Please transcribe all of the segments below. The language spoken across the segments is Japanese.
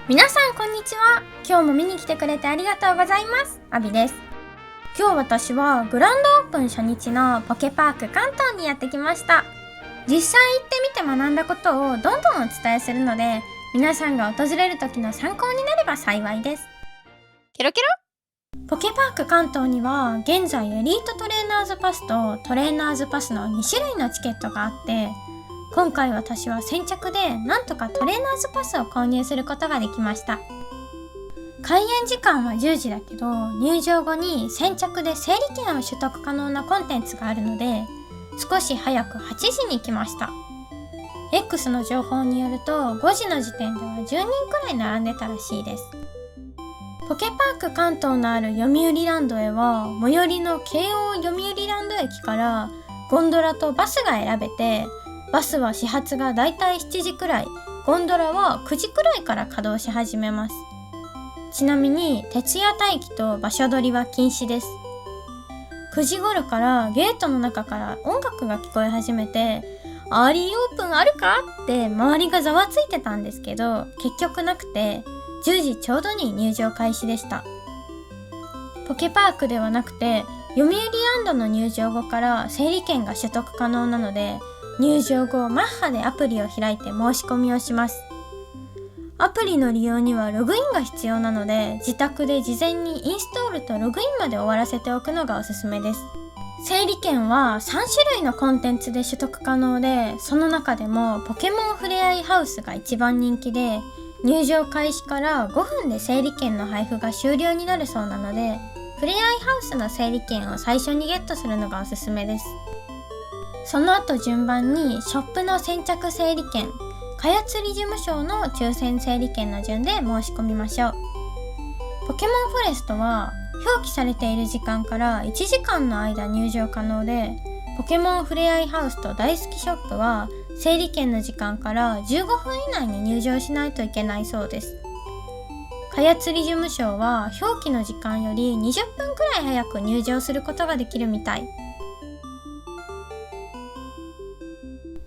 皆さんこんにちは。今日も見に来てくれてありがとうございます。アビです。今日私はグランドオープン初日のポケパーク関東にやってきました。実際行ってみて学んだことをどんどんお伝えするので、皆さんが訪れる時の参考になれば幸いです。ケロケロ。ポケパーク関東には現在エリートトレーナーズパスとトレーナーズパスの2種類のチケットがあって、今回私は先着でなんとかトレーナーズパスを購入することができました。開園時間は10時だけど、入場後に先着で整理券を取得可能なコンテンツがあるので、少し早く8時に来ました。X の情報によると5時の時点では10人くらい並んでたらしいです。ポケパーク関東のある読売ランドへは、最寄りの京王読売ランド駅からゴンドラとバスが選べて、バスは始発がだいたい7時くらい、ゴンドラは9時くらいから稼働し始めます。ちなみに徹夜待機と場所取りは禁止です。9時頃からゲートの中から音楽が聞こえ始めて、アーリーオープンあるかって周りがざわついてたんですけど、結局なくて10時ちょうどに入場開始でした。ポケパークではなくて読売ランドの入場後から整理券が取得可能なので、入場後マッハでアプリを開いて申し込みをします。アプリの利用にはログインが必要なので、自宅で事前にインストールとログインまで終わらせておくのがおすすめです。整理券は3種類のコンテンツで取得可能で、その中でもポケモンふれあいハウスが一番人気で、入場開始から5分で整理券の配布が終了になるそうなので、ふれあいハウスの整理券を最初にゲットするのがおすすめです。その後順番にショップの先着整理券、かやつり事務所の抽選整理券の順で申し込みましょう。ポケモンフォレストは表記されている時間から1時間の間入場可能で、ポケモンふれあいハウスと大好きショップは整理券の時間から15分以内に入場しないといけないそうです。かやつり事務所は表記の時間より20分くらい早く入場することができるみたい。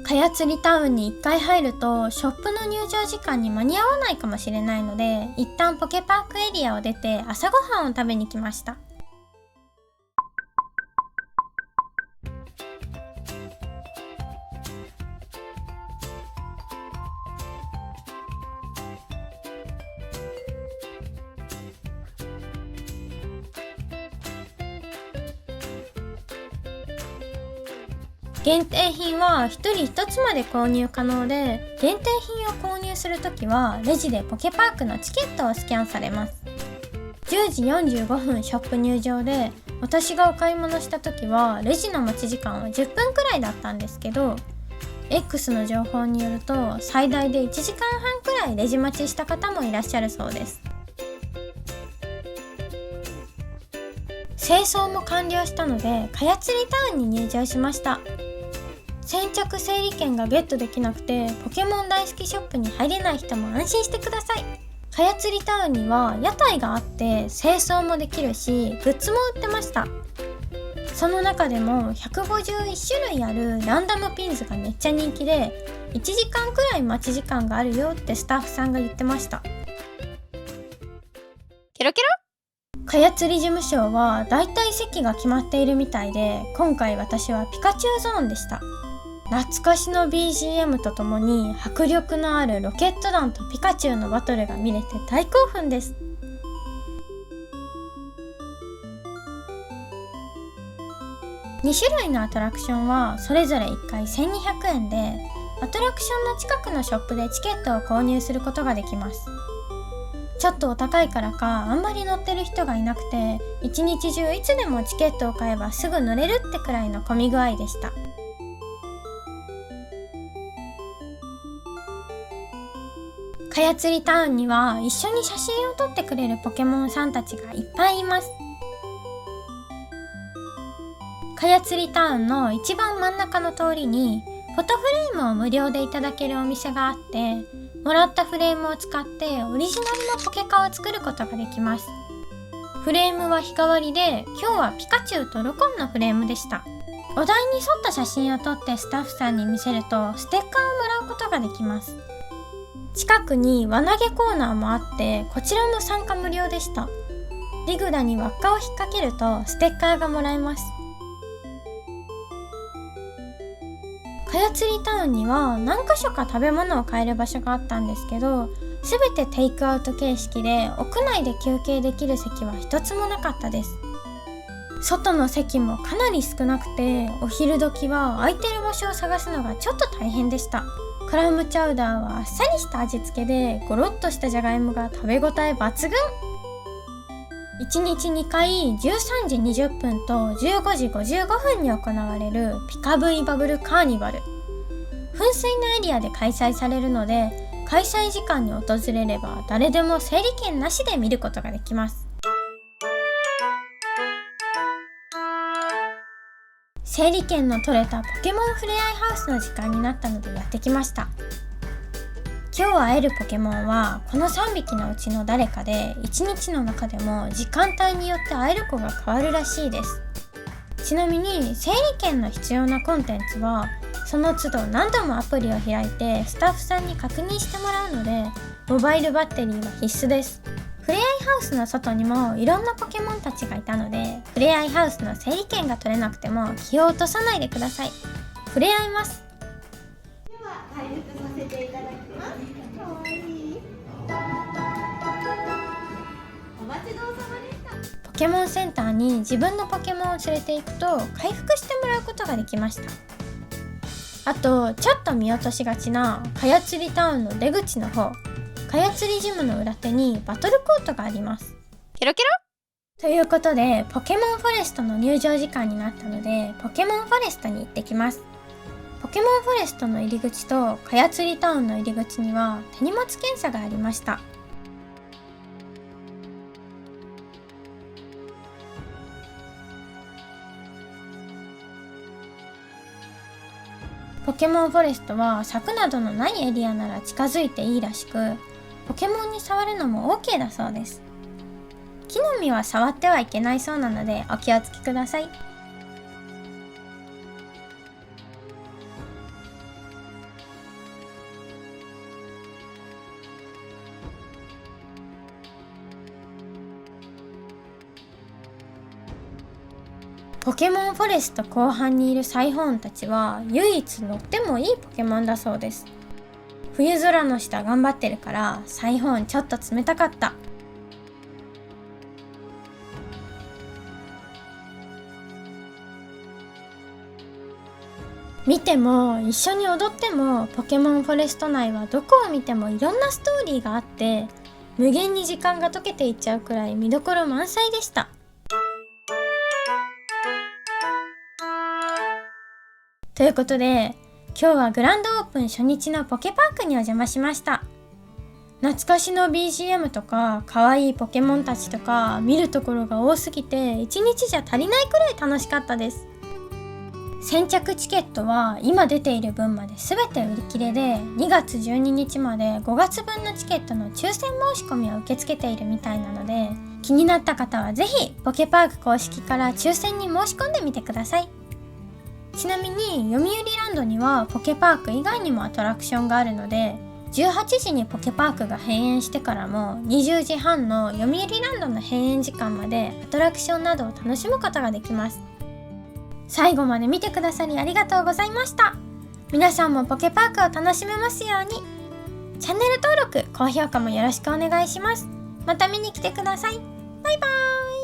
かやつりタウンに1回入るとショップの入場時間に間に合わないかもしれないので、一旦ポケパークエリアを出て朝ごはんを食べに来ました。限定品は1人1つまで購入可能で、限定品を購入するときはレジでポケパークのチケットをスキャンされます。10時45分ショップ入場で、私がお買い物したときはレジの待ち時間は10分くらいだったんですけど、 X の情報によると最大で1時間半くらいレジ待ちした方もいらっしゃるそうです。清掃も完了したのでかやつりタウンに入場しました。先着整理券がゲットできなくてポケモン大好きショップに入れない人も安心してください。かやつりタウンには屋台があって清掃もできるし、グッズも売ってました。その中でも151種類あるランダムピンズがめっちゃ人気で、1時間くらい待ち時間があるよってスタッフさんが言ってました。ケロケロ。かやつり事務所はだいたい席が決まっているみたいで、今回私はピカチュウゾーンでした。懐かしの BGM とともに迫力のあるロケット弾とピカチュウのバトルが見れて大興奮です。2種類のアトラクションはそれぞれ1回1200円で、アトラクションの近くのショップでチケットを購入することができます。ちょっとお高いからかあんまり乗ってる人がいなくて、一日中いつでもチケットを買えばすぐ乗れるってくらいの混み具合でした。かやつりタウンには一緒に写真を撮ってくれるポケモンさんたちがいっぱいいます。かやつりタウンの一番真ん中の通りにフォトフレームを無料でいただけるお店があって、もらったフレームを使ってオリジナルのポケカを作ることができます。フレームは日替わりで、今日はピカチュウとロコンのフレームでした。お題に沿った写真を撮ってスタッフさんに見せるとステッカーをもらうことができます。近くに輪投げコーナーもあって、こちらも参加無料でした。リグダに輪っかを引っ掛けるとステッカーがもらえます。カヤツリタウンには何か所か食べ物を買える場所があったんですけど、すべてテイクアウト形式で屋内で休憩できる席は一つもなかったです。外の席もかなり少なくて、お昼時は空いてる場所を探すのがちょっと大変でした。クラムチャウダーはあっさりした味付けで、ゴロッとしたじゃがいもが食べ応え抜群。1日2回13時20分と15時55分に行われるピカブイバブルカーニバル。噴水のエリアで開催されるので、開催時間に訪れれば誰でも整理券なしで見ることができます。整理券の取れたポケモンふれあいハウスの時間になったのでやってきました。今日会えるポケモンはこの3匹のうちの誰かで、1日の中でも時間帯によって会える子が変わるらしいです。ちなみに整理券の必要なコンテンツはその都度何度もアプリを開いてスタッフさんに確認してもらうので、モバイルバッテリーは必須です。ふれあいハウスの外にもいろんなポケモンたちがいたので、ふれあいハウスの整理券が取れなくても気を落とさないでください。ふれあいます。では回復させていただきます。かわいい。お待ちどうさまでした。ポケモンセンターに自分のポケモンを連れて行くと回復してもらうことができました。あとちょっと見落としがちなカヤツリタウンの出口の方、カヤツリジムの裏手にバトルコートがあります。ケロケロ。ということでポケモンフォレストの入場時間になったので、ポケモンフォレストに行ってきます。ポケモンフォレストの入り口とカヤツリタウンの入り口には手荷物検査がありました。ポケモンフォレストは柵などのないエリアなら近づいていいらしく、ポケモンに触るのも OK だそうです。木の実は触ってはいけないそうなのでお気をつけください。ポケモンフォレスト後半にいるサイホーンたちは唯一乗ってもいいポケモンだそうです。冬空の下頑張ってるからサイホーンちょっと冷たかった。見ても一緒に踊っても、ポケモンフォレスト内はどこを見てもいろんなストーリーがあって、無限に時間が解けていっちゃうくらい見どころ満載でした。ということで今日はグランドオープン初日のポケパークにお邪魔しました。懐かしの BGM とか可愛いポケモンたちとか見るところが多すぎて1日じゃ足りないくらい楽しかったです。先着チケットは今出ている分まで全て売り切れで、2月12日まで5月分のチケットの抽選申し込みを受け付けているみたいなので、気になった方はぜひポケパーク公式から抽選に申し込んでみてください。ちなみに読売ランドにはポケパーク以外にもアトラクションがあるので、18時にポケパークが閉園してからも20時半の読売ランドの閉園時間までアトラクションなどを楽しむことができます。最後まで見てくださりありがとうございました。皆さんもポケパークを楽しめますように。チャンネル登録、高評価もよろしくお願いします。また見に来てください。バイバーイ。